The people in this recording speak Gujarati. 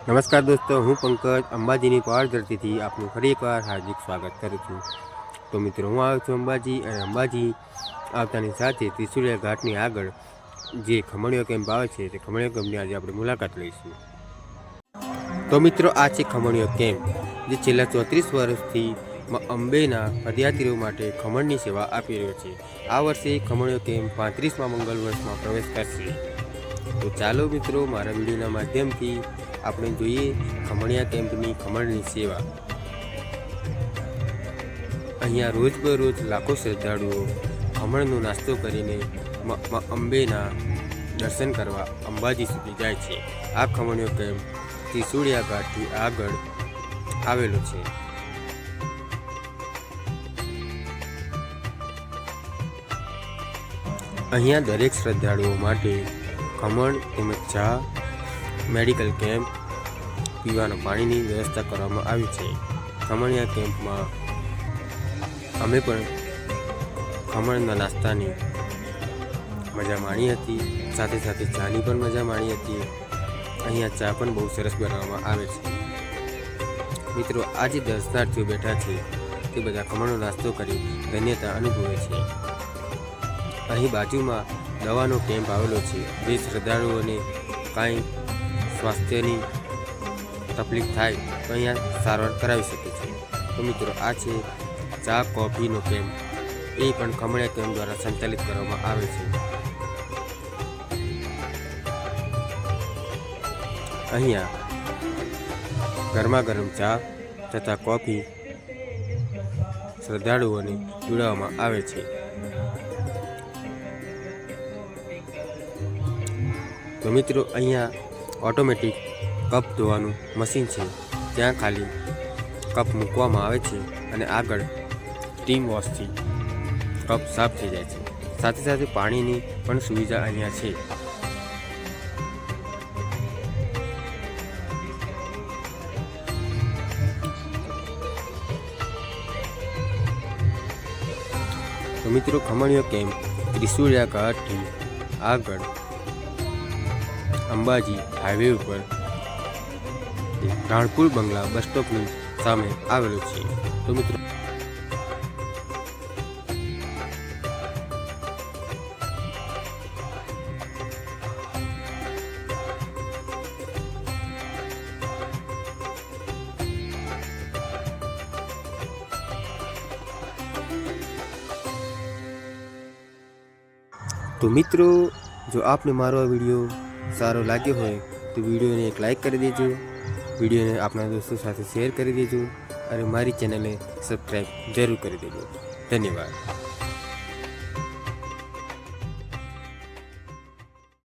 નમસ્કાર દોસ્તો, હું પંકજ અંબાજીની પહાડ ધરતીથી આપનું ફરી એકવાર હાર્દિક સ્વાગત કરું છું। તો મિત્રો, હું આવ્યો છું અંબાજી, અને અંબાજી આવતાની સાથે ત્રિશુળિયા ઘાટની આગળ જે ખમણીયો કેમ્પ આવે છે તે ખમણીયો કેમ્પની આજે આપણે મુલાકાત લઈશું। તો મિત્રો, આ છે ખમણીયો કેમ્પ, જે છેલ્લા 34 વર્ષથી અંબેના પદયાત્રીઓ માટે ખમણની સેવા આપી રહ્યો છે। આ વર્ષે ખમણીયો કેમ્પ 35મા મંગલ વર્ષમાં પ્રવેશ કરશે। તો ચાલો મિત્રો, મારા વિડીયોના માધ્યમથી આપણે જોઈએ ખમણીયા કેમ્પની ખમણની સેવા। અહીંયા રોજબરોજ લાખો શ્રદ્ધાળુઓ ખમણનો નાસ્તો કરીને અંબેના દર્શન કરવા અંબાજી સુધી જાય છે। આ ખમણીયો કેમ્પ ત્રિશુળિયા ઘાટથી આગળ આવેલો છે। અહીંયા દરેક શ્રદ્ધાળુઓ માટે ખમણ તેમજ ચા, મેડિકલ કેમ્પ, પીવાના પાણીની વ્યવસ્થા કરવામાં આવી છે। ખમણીયા કેમ્પમાં અમે પણ ખમણના નાસ્તાની મજા માણી હતી, સાથે સાથે ચાની પણ મજા માણી હતી। અહીંયા ચા પણ બહુ સરસ બનાવવામાં આવે છે। મિત્રો, આજે દર્શનાર્થીઓ બેઠા છે તે બધા ખમણનો નાસ્તો કરી ધન્યતા અનુભવે છે। અહીં બાજુમાં દવાનો કેમ્પ આવેલો છે, જે શ્રદ્ધાળુઓને કાંઈ સ્વાસ્થ્યની તકલીફ થાય તો અહીંયા સારવાર કરાવી શકે છે। તો મિત્રો, આ છે ચા કોફીનો કેમ્પ, એ પણ ખમણીયા કેમ્પ દ્વારા સંચાલિત કરવામાં આવે છે। અહીંયા ગરમા ગરમ ચા તથા કોફી શ્રદ્ધાળુઓને પીવડાવવામાં આવે છે। તો મિત્રો, અહીંયા ઓટોમેટિક કપ ધોવાનું મશીન છે, ત્યાં ખાલી કપ મૂકવામાં આવે છે અને આગળ સ્ટીમ વોશથી કપ સાફ થઈ જાય છે। સાથે સાથે પાણીની પણ સુવિધા અહીંયા છે। તો મિત્રો, ખમણીયો કેમ્પ ત્રિશુળિયા ઘાટથી આગળ અંબાજી હાઈવે ઉપર રાણપુર બંગલા બસ સ્ટોપની સામે આવેલું છે। તો મિત્રો, જો આપને મારો આ વિડીયો સારો લાગ્યો હોય તો વિડીયોને એક લાઈક કરી દેજો, વિડીયોને આપણા દોસ્તો સાથે શેર કરી દેજો, અને મારી ચેનલને સબસ્ક્રાઈબ જરૂર કરી દેજો। ધન્યવાદ।